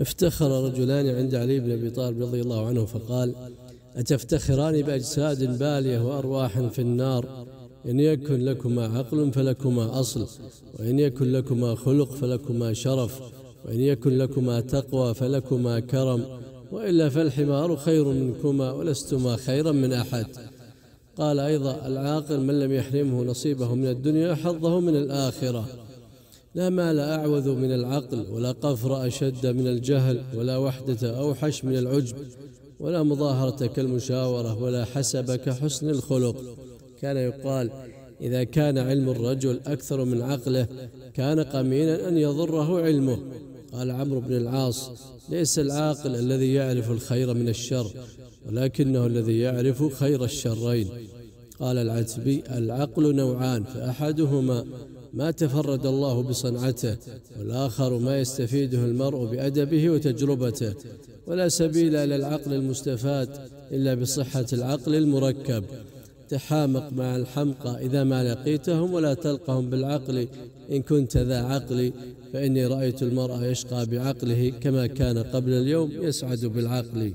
افتخر رجلان عند علي بن أبي طالب رضي الله عنه فقال: أتفتخران بأجساد بالية وأرواح في النار؟ إن يكن لكما عقل فلكما أصل، وإن يكن لكما خلق فلكما شرف، وإن يكن لكما تقوى فلكما كرم، وإلا فالحمار خير منكما ولستما خيرا من أحد. قال أيضا: العاقل من لم يحرمه نصيبه من الدنيا حظه من الآخرة. لا مال أعوذ من العقل، ولا قفر أشد من الجهل، ولا وحدة أوحش من العجب، ولا مظاهرة كالمشاورة، ولا حسب كحسن الخلق. كان يقال: إذا كان علم الرجل أكثر من عقله كان قمينا أن يضره علمه. قال عمرو بن العاص: ليس العاقل الذي يعرف الخير من الشر، ولكنه الذي يعرف خير الشرين. قال العتبي: العقل نوعان، فأحدهما ما تفرد الله بصنعته، والآخر ما يستفيده المرء بأدبه وتجربته، ولا سبيل إلى العقل المستفاد إلا بصحة العقل المركب. تحامق مع الحمقى إذا ما لقيتهم، ولا تلقهم بالعقل إن كنت ذا عقل، فإني رأيت المرء يشقى بعقله كما كان قبل اليوم يسعد بالعقل.